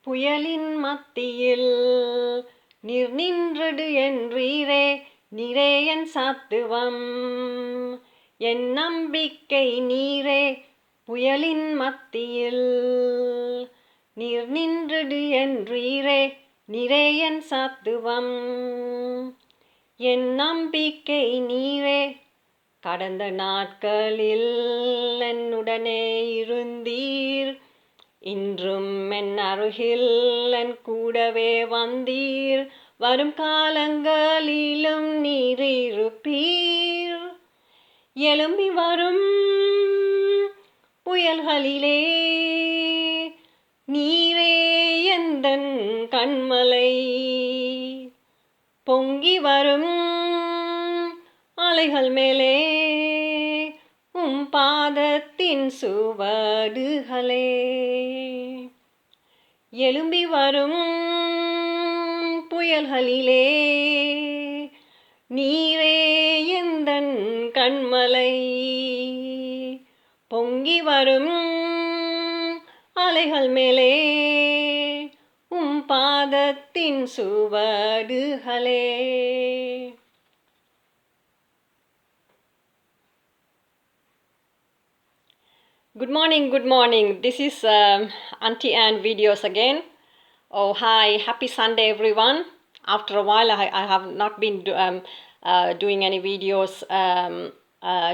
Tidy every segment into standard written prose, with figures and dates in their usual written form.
புயலின் மத்தியில் நீர் நின்றது என்றீரே, நீரே என் சாத்துவம், என் நம்பிக்கை நீரே. புயலின் மத்தியில் நீர் நின்றது என்றீரே, நீரே என் சாத்துவம், என் நம்பிக்கை நீரே. கடந்த நாட்களில் என்னுடனே இருந்தீர், இன்றும் என் அருகில் என் கூடவே வந்தீர். வரும் காலங்களிலும் நீர் இருப்பீர். எழும்பி வரும் புயல்களிலே நீரே எந்தன் கண்மலை. பொங்கி வரும் அலைகள் மேலே உம் பாதத்தின் சுவடுகளே. எழும்பி வரும் புயல்களிலே நீரே எந்தன் கண்மலை. பொங்கி வரும் அலைகள் மேலே உம் பாதத்தின் சுவடுகளே. Good morning. This is Auntie Anne videos again. Oh, hi, happy Sunday, everyone. After a while, I have not been doing any videos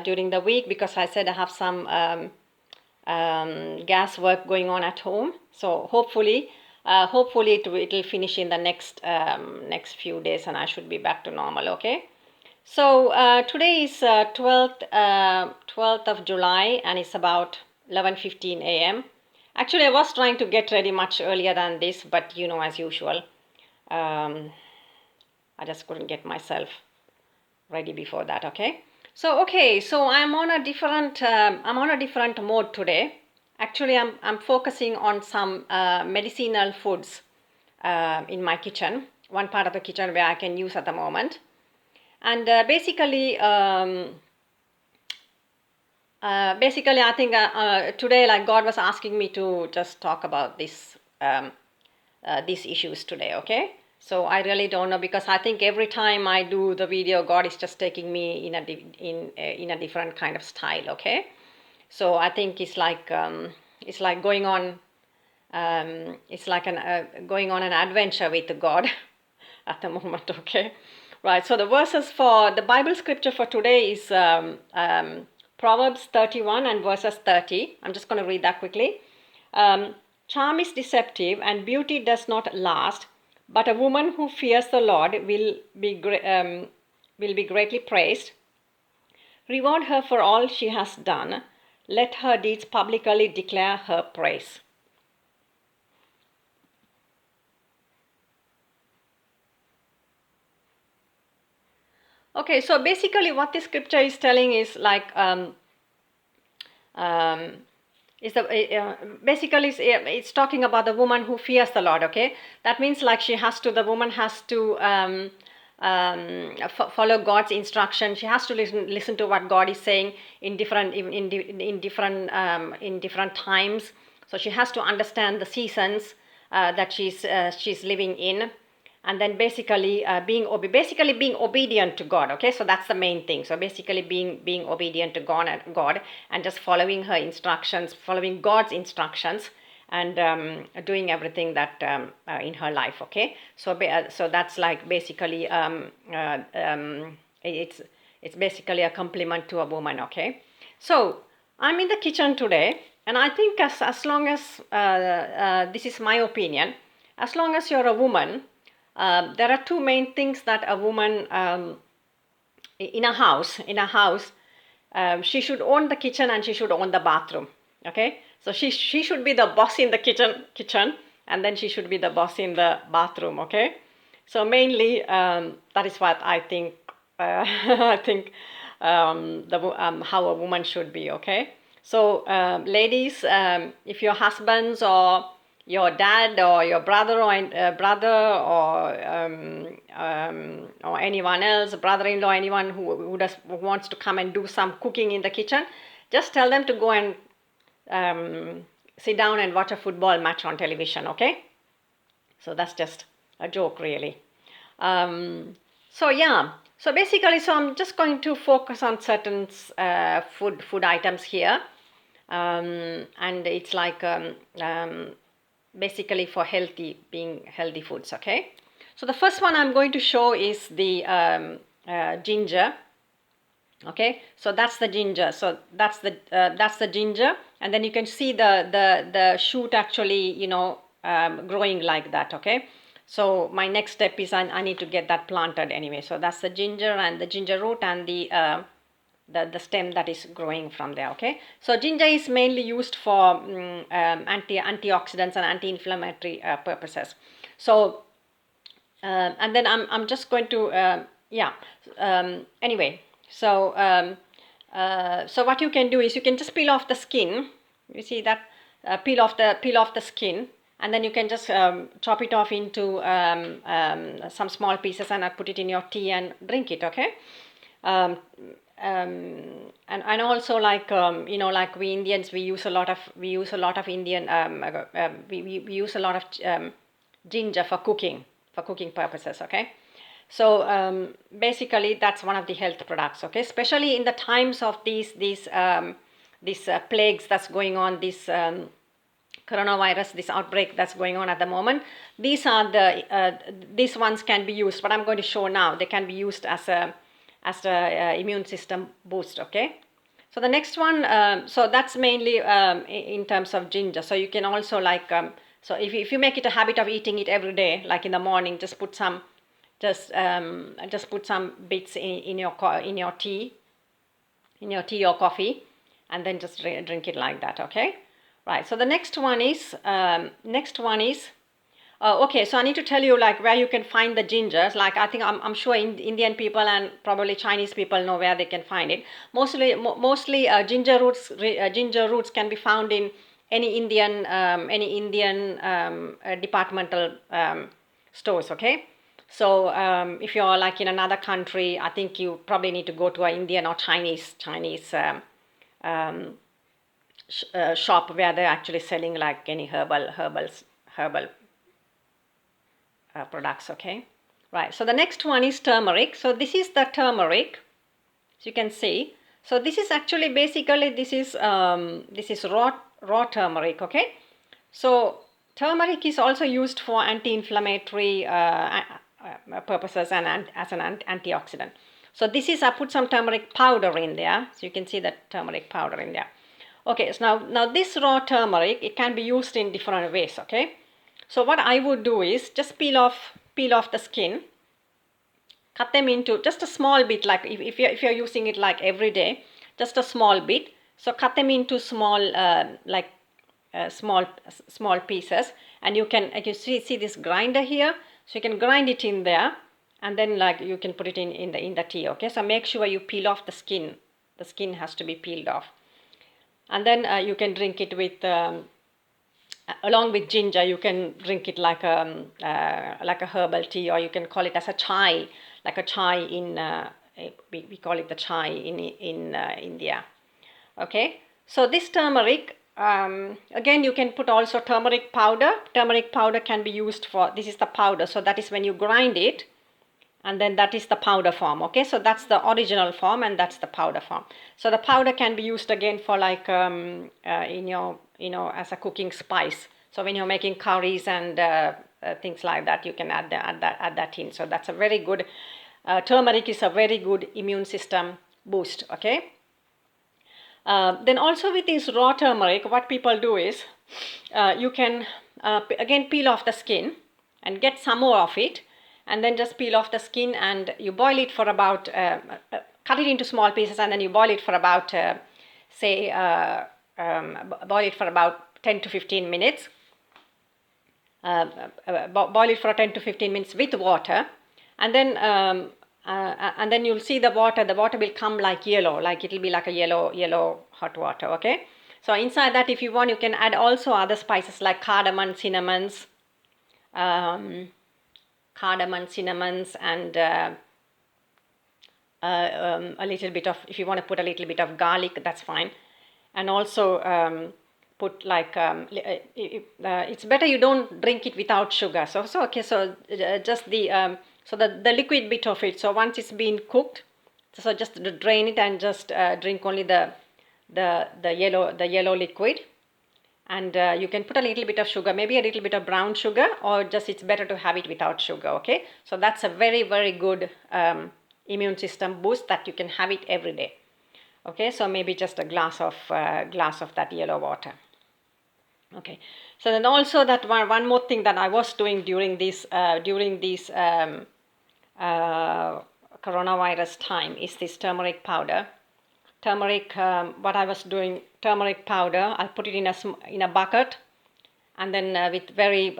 during the week because I said I have some gas work going on at home. So hopefully it will finish in the next few days and I should be back to normal, okay? So today is 12th of July and it's about 11:15 a.m. Actually, I was trying to get ready much earlier than this, but you know, as usual, I just couldn't get myself ready before that, okay? So I'm on a different mode today. Actually, I'm focusing on some medicinal foods in my kitchen, one part of the kitchen where I can use at the moment. And basically, I think today, like, God was asking me to just talk about these issues today, okay? So I really don't know, because I think every time I do the video, God is just taking me in a different kind of style, okay? So I think it's like going on, going on an adventure with God at the moment, okay? Right, so the verses for the Bible scripture for today is Proverbs 31 and verses 30. I'm just going to read that quickly. Charm is deceptive and beauty does not last, but a woman who fears the Lord will be greatly praised. Reward her for all she has done. Let her deeds publicly declare her praise. Okay, so basically what this scripture is telling is like, it's talking about the woman who fears the Lord, okay? That means like the woman has to follow God's instruction. She has to listen to what God is saying in different times. So she has to understand the seasons that she's living in. And then basically being obedient to God, okay? So that's the main thing. So basically being obedient to God and just following her instructions, following God's instructions, and doing everything that in her life, okay? So that's like basically it's basically a compliment to a woman, okay? So I'm in the kitchen today, and I think as long as this is my opinion, as long as you're a woman, there are two main things that a woman in a house, she should own the kitchen and she should own the bathroom, okay? So she should be the boss in the kitchen, and then she should be the boss in the bathroom, okay? So mainly that is what I think. I think how a woman should be, okay? So ladies, if your husbands or your dad or your brother or anyone else, brother-in-law, anyone who wants to come and do some cooking in the kitchen, just tell them to go and sit down and watch a football match on television, okay? So that's just a joke, really. So yeah, so basically, so I'm just going to focus on certain food items here, and it's like basically for being healthy foods. Okay, so the first one I'm going to show is the ginger. Okay, so that's the ginger. So that's the ginger, and then you can see the shoot actually, growing like that. Okay, so my next step is I need to get that planted anyway. So that's the ginger and the ginger root and the stem that is growing from there. Okay, so ginger is mainly used for antioxidants and anti-inflammatory purposes. So and then I'm just going to anyway, so what you can do is you can just peel off the skin. You see that, peel off the skin, and then you can just chop it off into some small pieces, and put it in your tea and drink it. Okay. And also, like like we Indians, we use a lot of Indian we use a lot of ginger for cooking purposes. Okay, so basically that's one of the health products. Okay, especially in the times of these plagues that's going on, this coronavirus, this outbreak that's going on at the moment. These ones can be used. What I'm going to show now, they can be used as a immune system boost. Okay, so the next one, so that's mainly in terms of ginger. So you can also, like, so if you make it a habit of eating it every day, like in the morning, just put some bits in your tea or coffee, and then just drink it like that. Okay, right. So the next one is okay, so I need to tell you, like, where you can find the gingers. Like, I think I'm sure Indian people and probably Chinese people know where they can find it. Mostly ginger roots can be found in any Indian departmental stores. Okay, so if you're like in another country, I think you probably need to go to an Indian or Chinese shop where they're actually selling like any herbal products. Okay, right. So the next one is turmeric. So this is the turmeric, as you can see. So this is actually basically this is raw turmeric. Okay, so turmeric is also used for anti-inflammatory purposes and as an antioxidant. So this is, I put some turmeric powder in there, so you can see the turmeric powder in there. Okay, so now this raw turmeric, it can be used in different ways. Okay, so what I would do is just peel off the skin, cut them into just a small bit, like if you're using it like every day, just a small bit. So cut them into small small pieces, and you can see this grinder here, so you can grind it in there, and then like you can put it in the tea. Okay, so make sure you peel off the skin. The skin has to be peeled off, and then you can drink it with along with ginger. You can drink it like a herbal tea, or you can call it as a chai, like a chai in we call it the chai in India. Okay, so this turmeric, again, you can put also turmeric powder. Turmeric powder can be used for, this is the powder, so that is when you grind it, and then that is the powder form. Okay, so that's the original form, and that's the powder form. So the powder can be used again for like in your as a cooking spice. So when you're making curries and things like that, you can add that in. So that's a very good turmeric is a very good immune system boost. Okay, then also with this raw turmeric, what people do is you can again peel off the skin and get some more of it, and then just peel off the skin, and you boil it for about cut it into small pieces, and then you boil it for about boil it for about 10 to 15 minutes. Boil it for 10 to 15 minutes with water, and then you'll see the water will come like yellow, like it'll be like a yellow hot water. Okay, so inside that, if you want, you can add also other spices like cardamom, cinnamons, and a little bit of, if you want to put a little bit of garlic, that's fine, and also put like it's better you don't drink it without sugar. So okay, so just the so the liquid bit of it. So once it's been cooked, so just drain it and just drink only the yellow liquid. And you can put a little bit of sugar, maybe a little bit of brown sugar, or just it's better to have it without sugar. Okay, so that's a very very good immune system boost that you can have it every day. Okay, so maybe just a glass of that yellow water. Okay, so then also that one more thing that I was doing during this coronavirus time is this turmeric powder. Turmeric, what I was doing, turmeric powder, I'll put it in a bucket, and then with very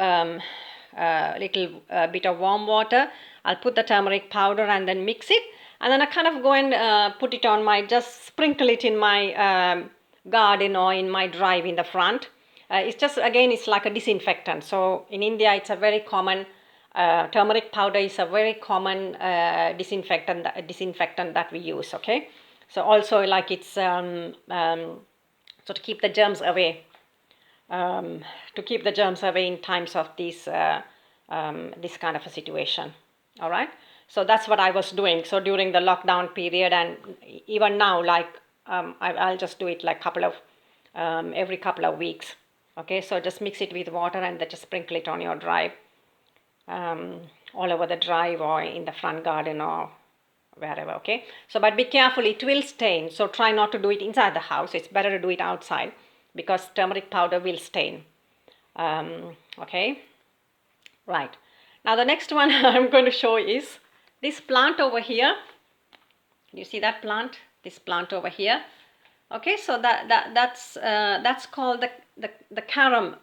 little bit of warm water, I'll put the turmeric powder and then mix it, and then I kind of go and put it on just sprinkle it in my garden or in my drive in the front. It's just, again, it's like a disinfectant. So in India, it's a very common, turmeric powder is a very common disinfectant that we use, okay? So also like it's so to keep the germs away, in times of this kind of a situation. All right. So that's what I was doing. So during the lockdown period, and even now, like I'll just do it like every couple of weeks. Okay. So just mix it with water and then just sprinkle it on your drive, all over the drive or in the front garden or wherever. Okay, so but be careful, it will stain, so try not to do it inside the house. It's better to do it outside because turmeric powder will stain. Okay, right, now the next one I'm going to show is this plant over here. You see that plant, this plant over here? Okay, so that's called the carom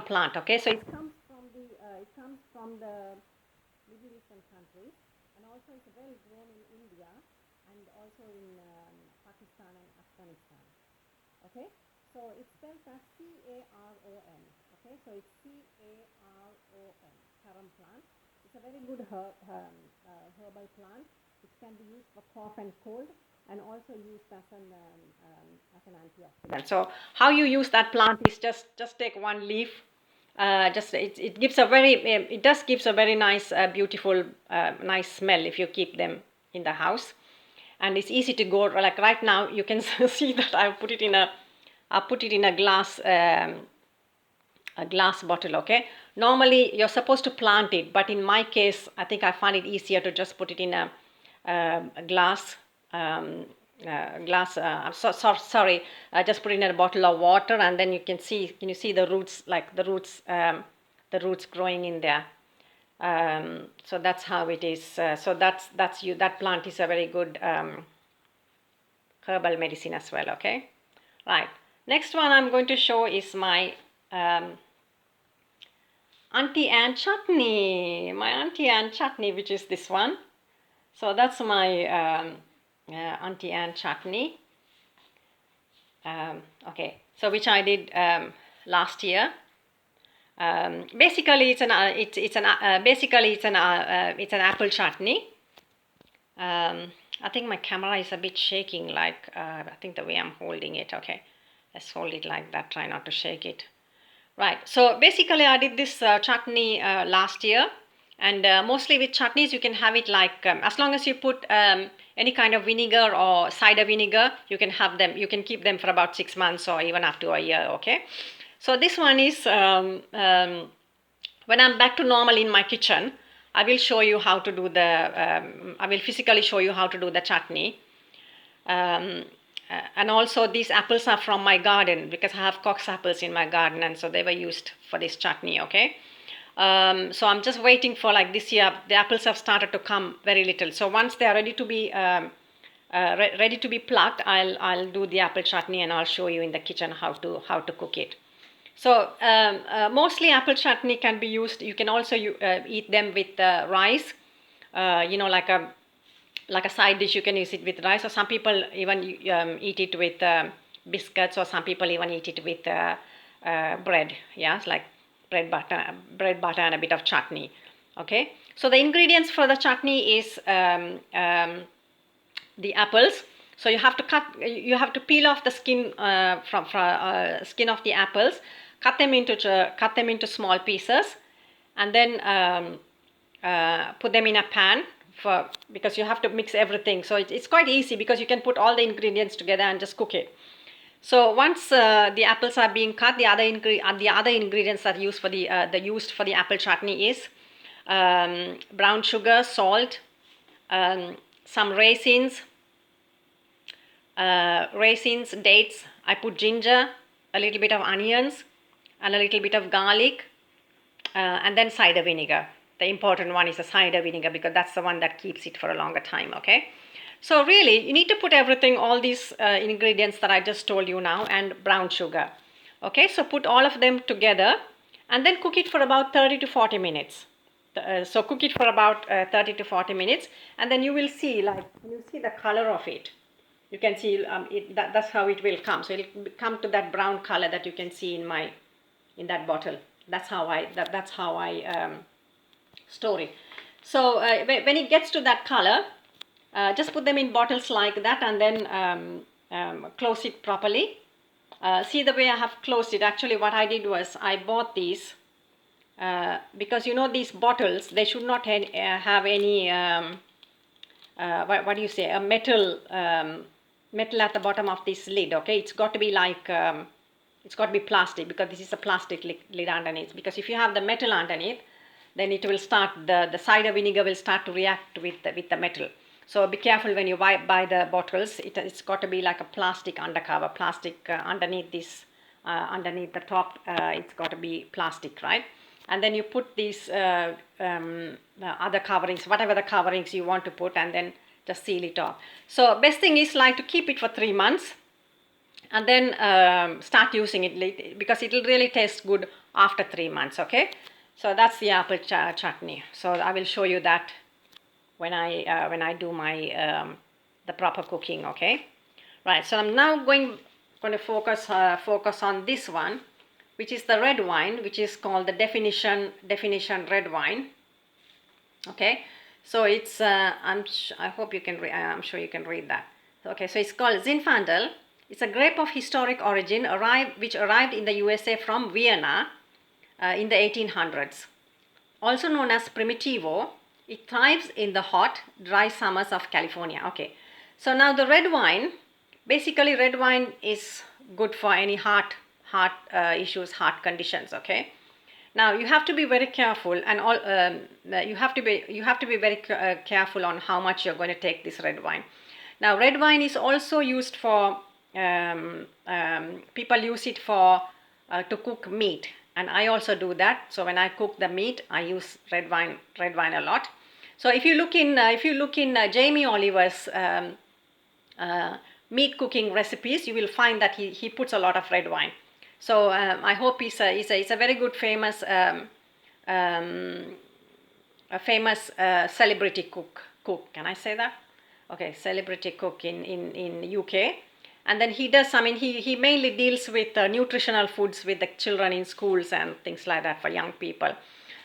plant. Okay, so it comes from the Middle Eastern countries, and also it's well grown in India and also in Pakistan and Afghanistan. Okay, so it's spelled as C-A-R-O-M. Okay, so it's C-A-R-O-M, carom plant. It's a very good herbal plant. It can be used for cough and cold, and also used as an antioxidant. So how you use that plant is just take one leaf. It gives a very it does gives a very nice beautiful nice smell if you keep them in the house, and it's easy to go, like right now you can see that I put it in a glass bottle. Okay, normally you're supposed to plant it, but in my case I think I find it easier to just put it in a glass. Sorry, I just put in a bottle of water, and then can you see the roots, like the roots growing in there. So that's how it is. So that plant is a very good herbal medicine as well. Okay, right, next one I'm going to show is my Auntie Anne chutney, which is this one. So that's my Auntie Anne chutney. Okay, so which I did last year. Basically, it's an apple chutney. I think my camera is a bit shaking. Like I think the way I'm holding it. Okay, let's hold it like that. Try not to shake it. Right. So basically, I did this chutney last year. And mostly with chutneys, you can have it like as long as you put any kind of vinegar or cider vinegar, you can have them. You can keep them for about 6 months or even up to a year. Okay, so this one is when I'm back to normal in my kitchen, I will show you how to do I will physically show you how to do the chutney. And also these apples are from my garden because I have Cox apples in my garden, and so they were used for this chutney. Okay. So I'm just waiting for, like, this year the apples have started to come very little. So once they are ready to be plucked, I'll do the apple chutney, and I'll show you in the kitchen how to cook it. So mostly apple chutney can be used. You can also eat them with rice. Like a side dish. You can use it with rice, or some people even eat it with biscuits, or some people even eat it with bread. Yeah, it's like bread butter and a bit of chutney. Okay, so the ingredients for the chutney is the apples. So you have to peel off the skin from skin of the apples, cut them into small pieces, and then put them in a pan because you have to mix everything. So it's quite easy because you can put all the ingredients together and just cook it. So once the apples are being cut, the other ingredients that used for the apple chutney is brown sugar, salt, some raisins, dates. I put ginger, a little bit of onions, and a little bit of garlic, and then cider vinegar. The important one is the cider vinegar because that's the one that keeps it for a longer time, okay? So really, you need to put everything, all these ingredients that I just told you now, and brown sugar. Okay, so put all of them together and then cook it for about 30 to 40 minutes. So cook it for about 30 to 40 minutes, and then you will see, the color of it. You can see that's how it will come. So it'll come to that brown color that you can see in that bottle. That's how I store it. So when it gets to that color, just put them in bottles like that, and then close it properly. See the way I have closed it. Actually, what I did was I bought these because these bottles, they should not have any what do you say, a metal at the bottom of this lid. Okay, it's got to be it's got to be plastic, because this is a plastic lid underneath. Because if you have the metal underneath, then it will start, the cider vinegar will start to react with the metal. So be careful when you buy the bottles. It's got to be like a plastic undercover, plastic underneath this, underneath the top. It's got to be plastic, right? And then you put these other coverings, whatever the coverings you want to put, and then just seal it off. So best thing is to keep it for 3 months, and then start using it, because it will really taste good after 3 months. Okay, so that's the apple chutney. So I will show you that when I do my the proper cooking. Okay, right. So I'm now going to focus on this one, which is the red wine, which is called the definition red wine. Okay, so it's I hope you can I'm sure you can read that. Okay, so it's called Zinfandel. It's a grape of historic origin which arrived in the USA from Vienna in the 1800s. Also known as Primitivo, it thrives in the hot, dry summers of California. Okay, so now the red wine, basically red wine is good for any heart issues, heart conditions. Okay, now you have to be very careful, and you have to be very careful on how much you're going to take this red wine. Now red wine is also used for people use it for to cook meat, and I also do that. So when I cook the meat, I use red wine a lot. So if you look in Jamie Oliver's meat cooking recipes, you will find that he puts a lot of red wine. So I hope he's a very good famous celebrity cook. Can I say that? Okay, celebrity cook in UK. And then he does, he mainly deals with nutritional foods with the children in schools and things like that for young people.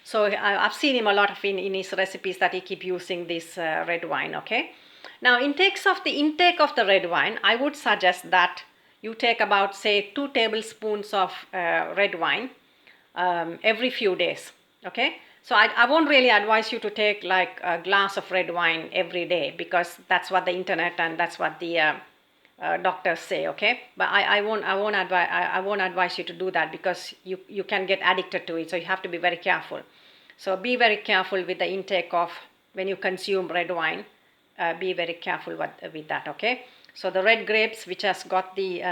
So I've seen him a lot in his recipes that he keep using this red wine. Okay. Now intake of the red wine, I would suggest that you take about, say, 2 tablespoons of red wine every few days. Okay. So I won't really advise you to take like a glass of red wine every day, because that's what the internet and that's what the doctors say. Okay, but I won't advise you to do that, because you can get addicted to it. So you have to be very careful. So be very careful with the intake of, when you consume red wine. Be very careful with that. Okay, so the red grapes, which has got the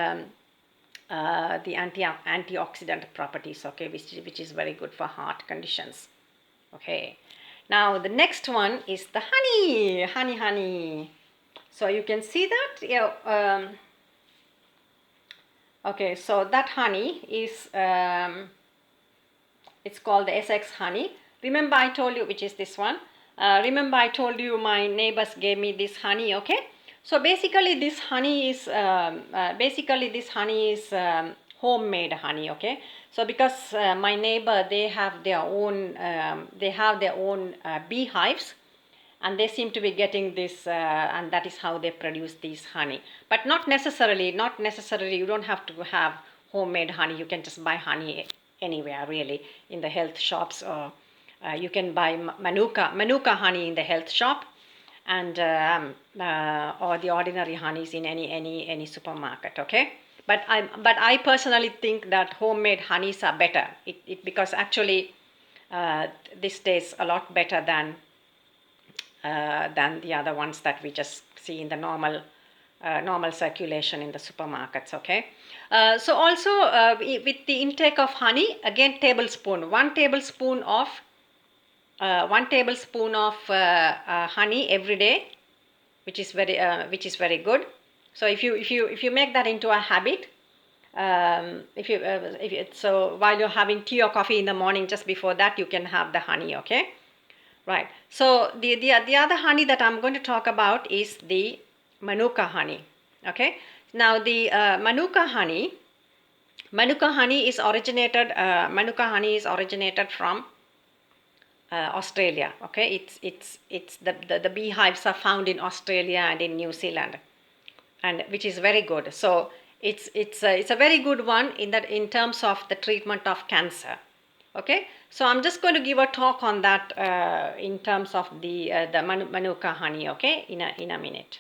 antioxidant properties. Okay, which is very good for heart conditions. Okay, now the next one is the honey. So you can see that, okay, so that honey is, it's called the Essex honey. Remember I told you, which is this one. Remember I told you my neighbors gave me this honey. Okay, so basically this honey is homemade honey. Okay, so because my neighbor, they have their own beehives. and they seem to be getting this, and that is how they produce these honey. But not necessarily, you don't have to have homemade honey. You can just buy honey anywhere, really, in the health shops, or you can buy manuka honey in the health shop, and or the ordinary honeys in any supermarket. Okay, but I personally think that homemade honeys are better. It because actually this tastes a lot better than the other ones that we just see in the normal circulation in the supermarkets. Okay, so also with the intake of honey, again, tablespoon, 1 tablespoon of 1 tablespoon of honey every day, which is very good. So if you make that into a habit, so while you're having tea or coffee in the morning, just before that you can have the honey. Okay, right. So the other honey that I'm going to talk about is the manuka honey. Okay, now the manuka honey is originated from Australia. Okay, it's the beehives are found in Australia and in New Zealand, and which is very good. So it's a very good one in terms of the treatment of cancer. Okay, so I'm just going to give a talk on that in terms of the manuka honey. Okay, in a minute.